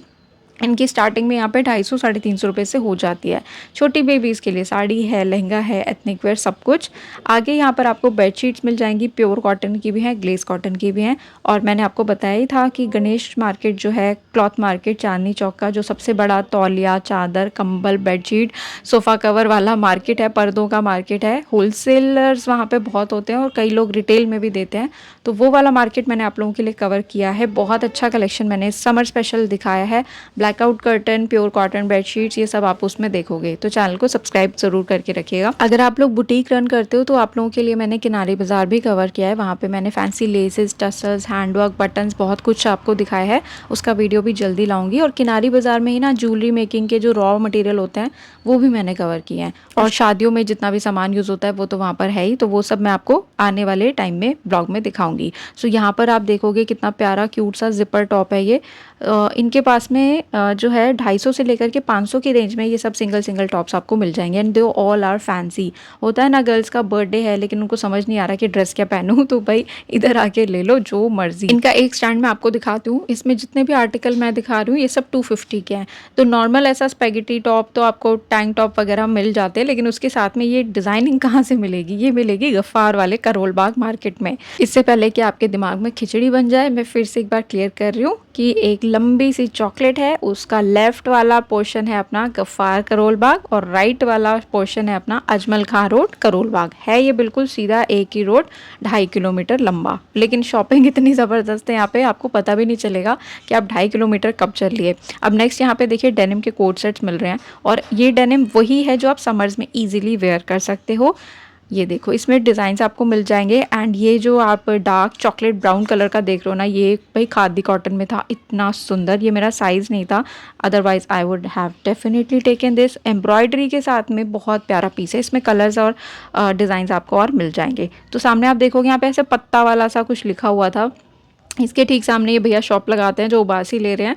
इनकी स्टार्टिंग में यहाँ पे 250 350 रुपये से हो जाती है। छोटी बेबीज़ के लिए साड़ी है, लहंगा है, एथनिक वेयर सब कुछ। आगे यहाँ पर आपको बेडशीट्स मिल जाएंगी, प्योर कॉटन की भी हैं, ग्लेस कॉटन की भी हैं। और मैंने आपको बताया ही था कि गणेश मार्केट जो है, क्लॉथ मार्केट चांदनी चौक का जो सबसे बड़ा तौलिया, चादर, कंबल, बेडशीट, सोफ़ा कवर वाला मार्केट है, पर्दों का मार्केट है। होलसेलर्स वहाँ पे बहुत होते हैं और कई लोग रिटेल में भी देते हैं। तो वो वाला मार्केट मैंने आप लोगों के लिए कवर किया है। बहुत अच्छा कलेक्शन मैंने समर स्पेशल दिखाया है। Blackout curtain, pure cotton bedsheets, ये सब आप उसमें देखोगे। तो चैनल को सब्सक्राइब जरूर करके रखिएगा। अगर आप लोग बुटीक रन करते हो तो आप लोगों के लिए मैंने किनारी बाजार भी कवर किया है। वहाँ पे मैंने fancy laces, tassels, handwork, buttons, बहुत कुछ आपको दिखाया है। उसका वीडियो भी जल्दी लाऊंगी। और किनारी बाजार में ही ना ज्वेलरी मेकिंग के जो रॉ मटेरियल होते हैं वो भी मैंने कवर किए हैं। और शादियों में जितना भी सामान यूज़ होता है वो तो वहाँ पर है ही, तो वो सब मैं आपको आने वाले टाइम में ब्लॉग में दिखाऊंगी। सो यहाँ पर आप देखोगे कितना प्यारा क्यूट सा जिपर टॉप है ये। इनके पास में जो है 250 से लेकर के 500 की रेंज में ये सब सिंगल टॉप्स आपको मिल जाएंगे। And they all are fancy. होता है ना गर्ल्स का बर्थडे है लेकिन उनको समझ नहीं आ रहा कि ड्रेस क्या पहनूं, तो भाई इधर आके ले लो जो मर्जी। इनका एक स्टैंड मैं आपको दिखाती हूँ, इसमें जितने भी आर्टिकल मैं दिखा रही हूँ ये सब 250 के हैं। तो नॉर्मल ऐसा स्पेगेटी टॉप तो आपको टैंक टॉप वगैरह मिल जाते हैं, लेकिन उसके साथ में ये डिज़ाइनिंग कहाँ से मिलेगी? ये मिलेगी गफ्फार वाले करोल बाग मार्केट में। इससे पहले कि आपके दिमाग में खिचड़ी बन जाए, मैं फिर से एक बार क्लियर कर रही हूँ कि एक लंबी सी चॉकलेट है, उसका लेफ्ट वाला पोर्शन है अपना गफ्फार करोल बाग और राइट वाला पोर्शन है अपना अजमल खां रोड करोल बाग। है ये बिल्कुल सीधा एक ही रोड, 2.5 किलोमीटर लंबा। लेकिन शॉपिंग इतनी ज़बरदस्त है यहाँ पे, आपको पता भी नहीं चलेगा कि आप 2.5 किलोमीटर कब चल लिए। अब नेक्स्ट यहाँ पे देखिए डेनिम के कोट सेट्स मिल रहे हैं, और ये डेनिम वही है जो आप समर्स में ईजिली वेयर कर सकते हो। ये देखो इसमें डिज़ाइंस आपको मिल जाएंगे। एंड ये जो आप डार्क चॉकलेट ब्राउन कलर का देख रहे हो ना, ये भाई खादी कॉटन में था, इतना सुंदर। ये मेरा साइज़ नहीं था, otherwise I would have definitely taken this. Embroidery के साथ में बहुत प्यारा पीस है, इसमें कलर्स और डिज़ाइंस आपको और मिल जाएंगे। तो सामने आप देखोगे यहाँ पे ऐसे पत्ता वाला सा कुछ लिखा हुआ था। इसके ठीक सामने ये भैया शॉप लगाते हैं जो उबासी ले रहे हैं,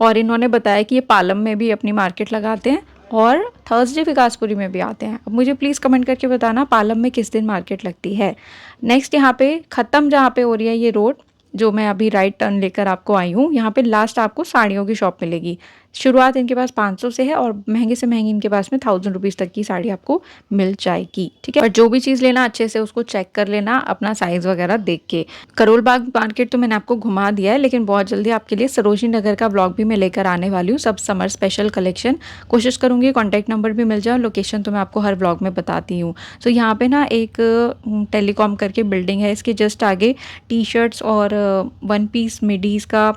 और इन्होंने बताया कि ये पालम में भी अपनी मार्केट लगाते हैं और थर्सडे विकासपुरी में भी आते हैं। अब मुझे प्लीज़ कमेंट करके बताना पालम में किस दिन मार्केट लगती है। नेक्स्ट यहाँ पे ख़त्म जहाँ पे हो रही है ये रोड, जो मैं अभी राइट टर्न लेकर आपको आई हूँ, यहाँ पे लास्ट आपको साड़ियों की शॉप मिलेगी। शुरुआत इनके पास 500 से है और महंगे से महंगी इनके पास में 1000 रुपीज़ तक की साड़ी आपको मिल जाएगी। ठीक है, पर जो भी चीज़ लेना अच्छे से उसको चेक कर लेना, अपना साइज़ वगैरह देख के। करोल बाग मार्केट तो मैंने आपको घुमा दिया है, लेकिन बहुत जल्दी आपके लिए सरोजनी नगर का ब्लॉग भी मैं लेकर आने वाली हूँ, सब समर स्पेशल कलेक्शन। कोशिश करूँगी कॉन्टैक्ट नंबर भी मिल जाए, लोकेशन तो मैं आपको हर ब्लॉग में बताती हूँ। सो यहाँ पे ना एक टेलीकॉम करके बिल्डिंग है, इसके जस्ट आगे टी शर्ट्स और 1 पीस मिडीज़ का,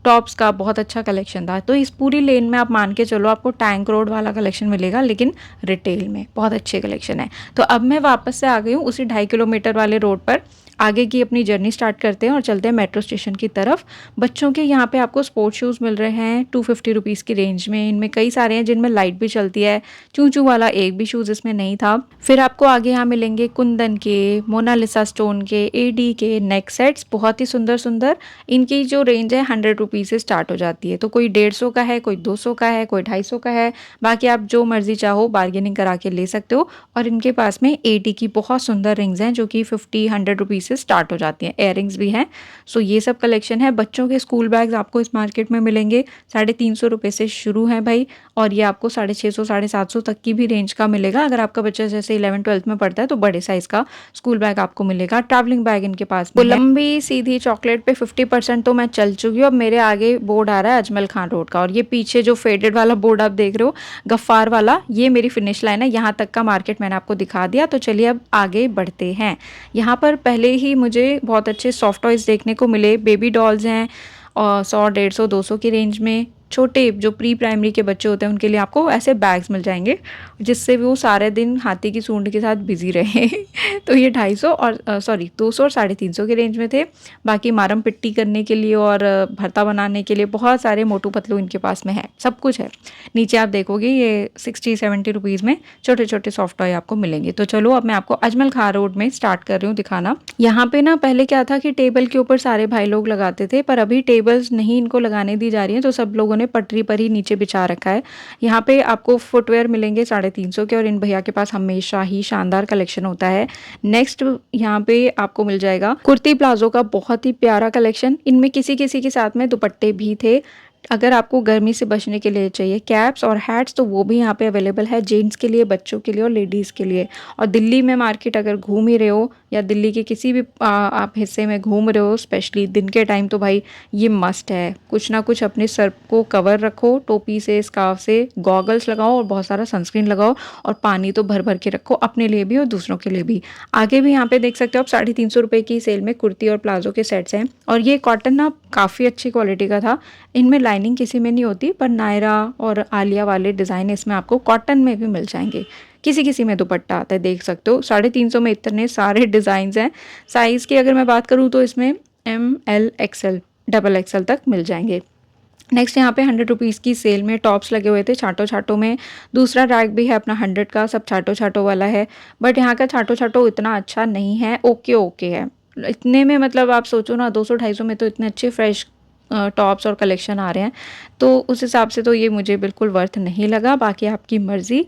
टॉप्स का बहुत अच्छा कलेक्शन था। तो इस पूरी लेन में आप मान के चलो आपको टैंक रोड वाला कलेक्शन मिलेगा, लेकिन रिटेल में बहुत अच्छे कलेक्शन है। तो अब मैं वापस से आ गई हूँ उसी 2.5 किलोमीटर वाले रोड पर। आगे की अपनी जर्नी स्टार्ट करते हैं और चलते हैं मेट्रो स्टेशन की तरफ। बच्चों के यहाँ पे आपको स्पोर्ट्स शूज़ मिल रहे हैं 250 रुपीज़ की रेंज में। इनमें कई सारे हैं जिनमें लाइट भी चलती है, चू चू वाला एक भी शूज़ इसमें नहीं था। फिर आपको आगे यहाँ मिलेंगे कुंदन के, मोनालिसा स्टोन के, एडी के नेक सेट्स, बहुत ही सुंदर सुंदर। इनकी जो रेंज है 100 रुपीज़ से स्टार्ट हो जाती है। तो कोई 150 का है, कोई 200 का है, कोई 250 का है। बाकी आप जो मर्जी चाहो बार्गेनिंग करा के ले सकते हो। और इनके पास में एडी की बहुत सुंदर रिंग्स हैं जो कि 50-100 रुपीज़ से स्टार्ट हो जाती हैं, इयररिंग्स भी हैं। सो ये सब कलेक्शन है। बच्चों के स्कूल बैग्स आपको इस मार्केट में मिलेंगे 350 से शुरू हैं भाई, और ये आपको 650 750 तक की भी रेंज का मिलेगा। अगर आपका बच्चा जैसे 11th-12th में पढ़ता है तो बड़े साइज़ का स्कूल बैग आपको मिलेगा। ट्रैवलिंग बैग इनके पास में है। लंबी सीधी चॉकलेट पे 50% तो मैं चल चुकी हूँ। अब मेरे आगे बोर्ड आ रहा है अजमल खान रोड का, और ये पीछे जो फेडेड वाला बोर्ड आप देख रहे हो गफ्फार वाला, ये मेरी फिनिश लाइन है। यहाँ तक का मार्केट मैंने आपको दिखा दिया। तो चलिए अब आगे बढ़ते हैं। यहाँ पर पहले ही मुझे बहुत अच्छे सॉफ्ट टॉयज़ देखने को मिले। बेबी डॉल्स हैं और 100 150 200 की रेंज में। छोटे जो प्री प्राइमरी के बच्चे होते हैं उनके लिए आपको ऐसे बैग्स मिल जाएंगे जिससे वो सारे दिन हाथी की सूंड के साथ बिजी रहे। तो ये 250 और 200 और 350 की रेंज में थे। बाकी मारम पिट्टी करने के लिए और भरता बनाने के लिए बहुत सारे मोटू पतलू इनके पास में है, सब कुछ है। नीचे आप देखोगे ये 60-70 रुपीज़ में छोटे छोटे सॉफ्ट टॉय आपको मिलेंगे। तो चलो अब मैं आपको अजमल खान रोड में स्टार्ट कर रही हूँ दिखाना। यहाँ पे ना पहले क्या था कि टेबल के ऊपर सारे भाई लोग लगाते थे, पर अभी टेबल्स नहीं इनको लगाने दी जा रही हैं, तो सब लोगों ने पटरी पर ही नीचे बिछा रखा है। यहाँ पे आपको फुटवेयर मिलेंगे 350 के, और इन भैया के पास हमेशा ही शानदार कलेक्शन होता है। नेक्स्ट यहाँ पे आपको मिल जाएगा कुर्ती प्लाजो का बहुत ही प्यारा कलेक्शन। इनमें किसी किसी के साथ में दुपट्टे भी थे। अगर आपको गर्मी से बचने के लिए चाहिए कैप्स और हैट्स तो वो भी यहाँ पे अवेलेबल है, जेंट्स के लिए, बच्चों के लिए और लेडीज़ के लिए। और दिल्ली में मार्केट अगर घूम ही रहे हो या दिल्ली के किसी भी आप हिस्से में घूम रहे हो स्पेशली दिन के टाइम, तो भाई ये मस्ट है। कुछ ना कुछ अपने सर को कवर रखो, टोपी से, स्कार्फ से, गॉगल्स लगाओ और बहुत सारा सनस्क्रीन लगाओ, और पानी तो भर भर के रखो अपने लिए भी और दूसरों के लिए भी। आगे भी यहाँ पे देख सकते हो आप 350 रुपये की सेल में कुर्ती और प्लाजो के सेट्स हैं, और ये कॉटन ना काफ़ी अच्छी क्वालिटी का था। इनमें लाइनिंग किसी में नहीं होती, पर नायरा और आलिया वाले डिज़ाइन इसमें आपको कॉटन में भी मिल जाएंगे। किसी किसी में दुपट्टा आता है, देख सकते हो। 350 में इतने सारे डिज़ाइंस हैं। साइज़ की अगर मैं बात करूँ तो इसमें ML XL XXL तक मिल जाएंगे। नेक्स्ट यहाँ पे 100 रुपीज़ की सेल में टॉप्स लगे हुए थे छाटो छाटो में। दूसरा रैक भी है अपना 100 का, सब छाटो छाटो वाला है। बट यहाँ का छाटो छाटो इतना अच्छा नहीं है, ओके ओके है। इतने में मतलब आप सोचो ना 200-250 में तो इतने अच्छे फ्रेश टॉप्स और कलेक्शन आ रहे हैं, तो उस हिसाब से तो ये मुझे बिल्कुल वर्थ नहीं लगा। बाकी आपकी मर्ज़ी।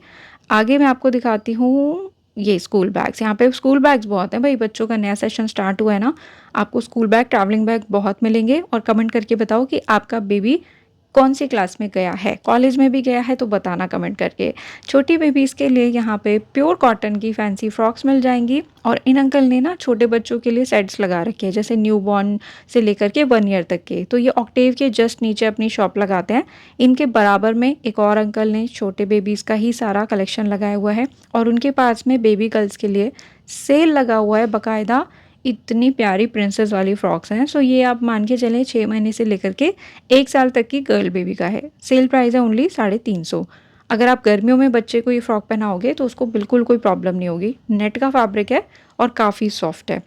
आगे मैं आपको दिखाती हूँ ये स्कूल बैग्स। यहाँ पे स्कूल बैग्स बहुत हैं भाई, बच्चों का नया सेशन स्टार्ट हुआ है ना, आपको स्कूल बैग, ट्रैवलिंग बैग बहुत मिलेंगे। और कमेंट करके बताओ कि आपका बेबी कौन सी क्लास में गया है, कॉलेज में भी गया है तो बताना कमेंट करके। छोटी बेबीज़ के लिए यहाँ पे प्योर कॉटन की फैंसी फ्रॉक्स मिल जाएंगी, और इन अंकल ने ना छोटे बच्चों के लिए सेट्स लगा रखे हैं, जैसे न्यूबॉर्न से लेकर के 1 ईयर तक के। तो ये ऑक्टेव के जस्ट नीचे अपनी शॉप लगाते हैं। इनके बराबर में एक और अंकल ने छोटे बेबीज़ का ही सारा कलेक्शन लगाया हुआ है, और उनके पास में बेबी गर्ल्स के लिए सेल लगा हुआ है बाकायदा। इतनी प्यारी प्रिंसेस वाली फ्रॉक्स हैं। सो ये आप मान के चलें 6 महीने से लेकर के 1 साल तक की गर्ल बेबी का है। सेल प्राइस है ओनली 350। अगर आप गर्मियों में बच्चे को ये फ्रॉक पहनाओगे तो उसको बिल्कुल कोई प्रॉब्लम नहीं होगी। नेट का फैब्रिक है और काफ़ी सॉफ्ट है।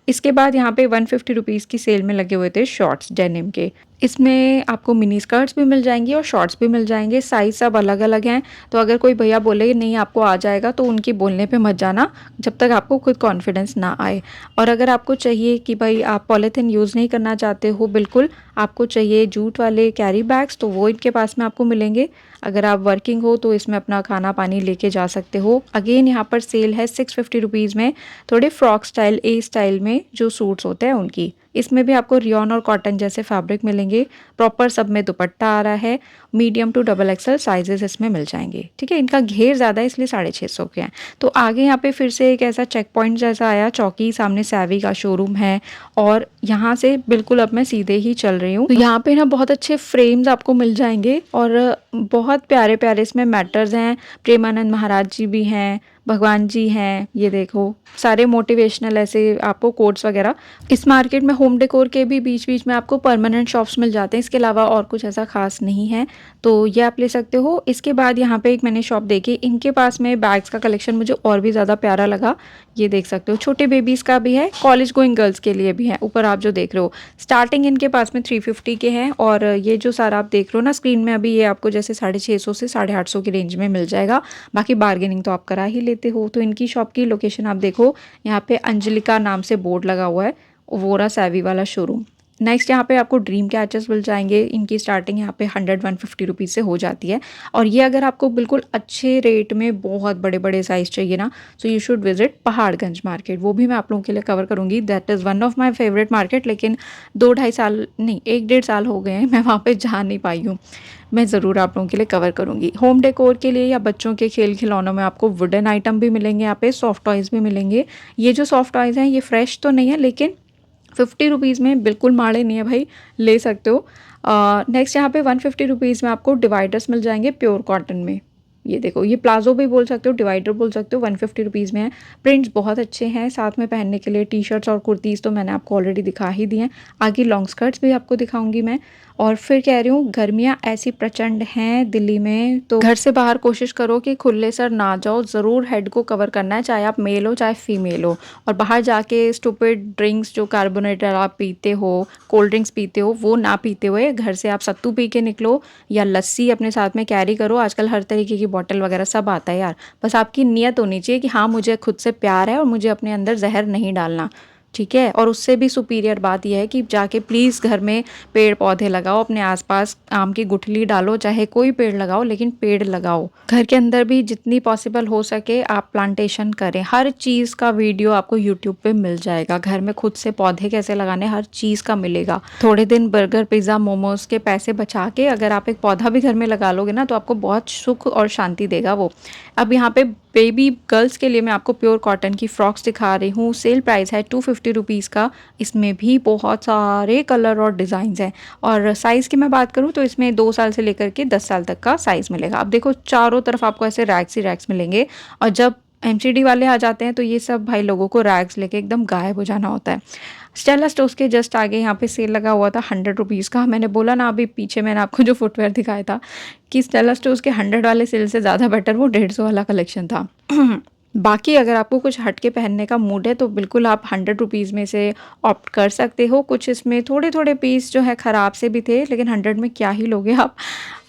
इसके बाद यहाँ पे 150 रुपीज़ की सेल में लगे हुए थे शॉर्ट्स डेनिम के। इसमें आपको मिनी स्कर्ट्स भी मिल जाएंगी और शॉर्ट्स भी मिल जाएंगे। साइज़ सब अलग अलग हैं, तो अगर कोई भैया बोले नहीं आपको आ जाएगा तो उनकी बोलने पे मत जाना जब तक आपको खुद कॉन्फिडेंस ना आए। और अगर आपको चाहिए कि भाई आप पॉलीथिन यूज़ नहीं करना चाहते हो, बिल्कुल आपको चाहिए जूट वाले कैरी बैग्स, तो वो इनके पास में आपको मिलेंगे। अगर आप वर्किंग हो तो इसमें अपना खाना पानी लेके जा सकते हो। अगेन यहाँ पर सेल है 650 रुपीज़ में थोड़े फ्रॉक स्टाइल, ए स्टाइल में जो सूट्स होते हैं उनकी। इसमें भी आपको रियॉन और कॉटन जैसे फैब्रिक मिलेंगे। प्रॉपर सब में दुपट्टा आ रहा है। मीडियम टू XXL साइजेस इसमें मिल जाएंगे। ठीक है, इनका घेर ज़्यादा है इसलिए 650 के हैं। तो आगे यहाँ पे फिर से एक ऐसा चेक पॉइंट जैसा आया, चौकी सामने सैवी का शोरूम है, और यहाँ से बिल्कुल अब मैं सीधे ही चल रही हूँ। तो यहाँ पे ना बहुत अच्छे फ्रेम्स आपको मिल जाएंगे, और बहुत प्यारे प्यारे इसमें मैटर्स हैं। प्रेमानंद महाराज जी भी हैं, भगवान जी हैं, ये देखो सारे मोटिवेशनल ऐसे आपको कोट्स वगैरह। इस मार्केट में होम डेकोर के भी बीच बीच में आपको परमानेंट शॉप्स मिल जाते हैं, इसके अलावा और कुछ ऐसा खास नहीं है, तो ये आप ले सकते हो। इसके बाद यहाँ पे एक मैंने शॉप देखी, इनके पास में बैग्स का कलेक्शन मुझे और भी ज़्यादा प्यारा लगा। ये देख सकते हो छोटे बेबीज़ का भी है, कॉलेज गोइंग गर्ल्स के लिए भी है। ऊपर आप जो देख रहे हो स्टार्टिंग इनके पास में 350 के हैं, और ये जो सारा आप देख रहे हो ना स्क्रीन में अभी, ये आपको जैसे 650 से 850 की रेंज में मिल जाएगा। बाकी बार्गेनिंग तो आप करा ही लेते हो। तो इनकी शॉप की लोकेशन आप देखो, यहाँ पे अंजलिका नाम से बोर्ड लगा हुआ है, वोरा सैवी वाला शोरूम। नेक्स्ट यहाँ पे आपको ड्रीम कैचेस मिल जाएंगे। इनकी स्टार्टिंग यहाँ पे 100-150 रुपीज़ से हो जाती है। और ये अगर आपको बिल्कुल अच्छे रेट में बहुत बड़े बड़े साइज़ चाहिए ना, so you should visit Paharganj market. वो भी मैं आप लोगों के लिए कवर करूँगी। That is one of my favourite market. लेकिन 2-2.5 साल नहीं, 1-1.5 साल हो गए हैं मैं वहाँ पे जा नहीं पाई हूँ। मैं ज़रूर आप लोगों के लिए कवर करूँगी। होम डेकोर के लिए या बच्चों के खेल खिलौनों में आपको वुडन आइटम भी मिलेंगे, यहाँ पे सॉफ्ट टॉयज़ भी मिलेंगे। ये जो सॉफ्ट टॉयज़ हैं ये फ्रेश तो नहीं है, लेकिन 50 रुपीज़ में बिल्कुल माड़े नहीं है भाई, ले सकते हो। नेक्स्ट यहाँ पे 150 रुपीज़ में आपको डिवाइडर्स मिल जाएंगे प्योर कॉटन में। ये देखो, ये प्लाजो भी बोल सकते हो, डिवाइडर बोल सकते हो, 150 रुपीज़ में है। प्रिंट्स बहुत अच्छे हैं। साथ में पहनने के लिए टी शर्ट्स और कुर्तीज़ तो मैंने आपको ऑलरेडी दिखा ही दी हैं। आगे लॉन्ग स्कर्ट्स भी आपको दिखाऊंगी मैं। और फिर कह रही हूँ, गर्मियाँ ऐसी प्रचंड हैं दिल्ली में, तो घर से बाहर कोशिश करो कि खुले सर ना जाओ। ज़रूर हेड को कवर करना है, चाहे आप मेल हो चाहे फीमेल हो। और बाहर जाके स्टूपिड ड्रिंक्स जो कार्बोनेटेड आप पीते हो, कोल्ड ड्रिंक्स पीते हो, वो ना पीते हुए घर से आप सत्तू पी के निकलो या लस्सी अपने साथ में कैरी करो। आजकल हर तरीके की बॉटल वगैरह सब आता है यार। बस आपकी नियत होनी चाहिए कि हाँ, मुझे खुद से प्यार है और मुझे अपने अंदर जहर नहीं डालना, ठीक है। और उससे भी सुपीरियर बात यह है कि जाके प्लीज़ घर में पेड़ पौधे लगाओ, अपने आसपास आम की गुठली डालो, चाहे कोई पेड़ लगाओ, लेकिन पेड़ लगाओ। घर के अंदर भी जितनी पॉसिबल हो सके आप प्लांटेशन करें। हर चीज़ का वीडियो आपको यूट्यूब पे मिल जाएगा। घर में खुद से पौधे कैसे लगाने, हर चीज़ का मिलेगा। थोड़े दिन बर्गर पिज़्ज़ा मोमोज के पैसे बचा के अगर आप एक पौधा भी घर में लगा लोगे ना, तो आपको बहुत सुख और शांति देगा वो। अब यहाँ पे बेबी गर्ल्स के लिए मैं आपको प्योर कॉटन की फ्रॉक्स दिखा रही हूँ। सेल प्राइस है 250 रुपीज़ का। इसमें भी बहुत सारे कलर और डिज़ाइंस हैं। और साइज़ की मैं बात करूँ तो इसमें 2 साल से लेकर के 10 साल तक का साइज़ मिलेगा। अब देखो, चारों तरफ आपको ऐसे रैक्स ही रैक्स मिलेंगे। और जब एमसीडी वाले आ जाते हैं तो ये सब भाई लोगों को रैक्स लेके एकदम गायब हो जाना होता है। स्टेला स्टोर्स के जस्ट आगे यहाँ पे सेल लगा हुआ था 100 रुपीज़ का। मैंने बोला ना अभी पीछे मैंने आपको जो फुटवेयर दिखाया था कि स्टेला स्टोर्स के 100 वाले सेल से ज़्यादा बेटर वो 150 वाला कलेक्शन था। बाकी अगर आपको कुछ हट के पहनने का मूड है तो बिल्कुल आप 100 रुपीज़ में से ऑप्ट कर सकते हो। कुछ इसमें थोड़े थोड़े पीस जो है ख़राब से भी थे, लेकिन 100 में क्या ही लोगे आप।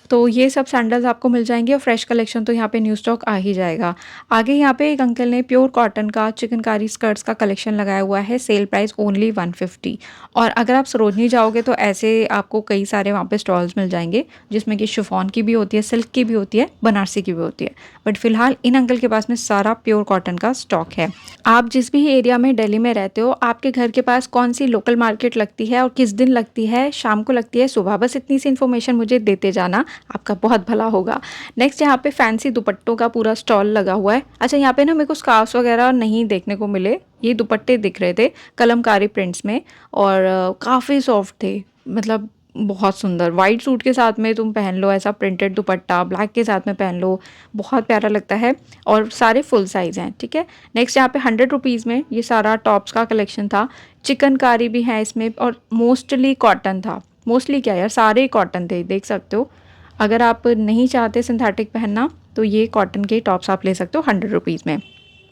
तो ये सब सैंडल्स आपको मिल जाएंगे और फ्रेश कलेक्शन तो यहाँ पे न्यू स्टॉक आ ही जाएगा। आगे यहाँ पे एक अंकल ने प्योर कॉटन का चिकनकारी स्कर्ट्स का कलेक्शन लगाया हुआ है। Sale price only 150। और अगर आप सरोजनी जाओगे तो ऐसे आपको कई सारे वहाँ पे स्टॉल्स मिल जाएंगे, जिसमें कि शिफॉन की भी होती है, सिल्क की भी होती है, बनारसी की भी होती है। बट फिलहाल इन अंकल के पास में सारा प्योर कॉटन का स्टॉक है। आप जिस भी एरिया में दिल्ली में रहते हो, आपके घर के पास कौन सी लोकल मार्केट लगती है और किस दिन लगती है, शाम को लगती है, सुबह, बस इतनी सी इन्फॉर्मेशन मुझे देते जाना, आपका बहुत भला होगा। नेक्स्ट यहाँ पे फैंसी दुपट्टों का पूरा स्टॉल लगा हुआ है। अच्छा, यहाँ पे ना मेरे को स्कार्फ्स वगैरह नहीं देखने को मिले, ये दुपट्टे दिख रहे थे कलमकारी प्रिंट्स में और काफ़ी सॉफ्ट थे, मतलब बहुत सुंदर। वाइट सूट के साथ में तुम पहन लो ऐसा प्रिंटेड दुपट्टा, ब्लैक के साथ में पहन लो, बहुत प्यारा लगता है। और सारे फुल साइज़ हैं, ठीक है। नेक्स्ट यहाँ पे 100 रुपीज़ में ये सारा टॉप्स का कलेक्शन था। चिकनकारी भी है इसमें और मोस्टली कॉटन था। मोस्टली क्या यार, सारे ही कॉटन थे, देख सकते हो। अगर आप नहीं चाहते सिंथेटिक पहनना तो ये कॉटन के टॉप्स आप ले सकते हो 100 रुपीज़ में।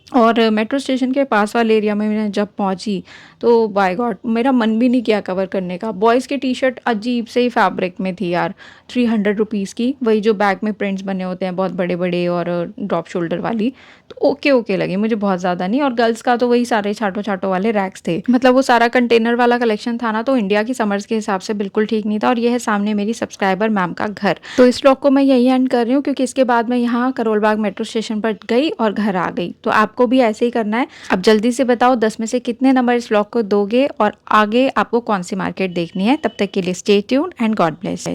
और मेट्रो स्टेशन के पास वाले एरिया में मैं जब पहुंची तो बाय गॉड मेरा मन भी नहीं किया कवर करने का। बॉयज़ की टी शर्ट अजीब से ही फैब्रिक में थी यार, 300 रुपीज़ की, वही जो बैक में प्रिंट्स बने होते हैं बहुत बड़े बड़े और ड्रॉप शोल्डर वाली, तो ओके ओके लगी मुझे, बहुत ज़्यादा नहीं। और गर्ल्स का तो वही सारे छाटो छाटो वाले रैक्स थे, मतलब वो सारा कंटेनर वाला कलेक्शन था ना, तो इंडिया की समर्स के हिसाब से बिल्कुल ठीक नहीं था। और ये है सामने मेरी सब्सक्राइबर मैम का घर। तो इस व्लॉग को मैं यही एंड कर रही हूँ क्योंकि इसके बाद मैं यहाँ करोल बाग मेट्रो स्टेशन पर गई और घर आ गई। तो आपको भी ऐसे ही करना है। अब जल्दी से बताओ 10 में से कितने नंबर इस व्लॉग को दोगे और आगे आपको कौन सी मार्केट देखनी है। तब तक के लिए stay tuned and God bless.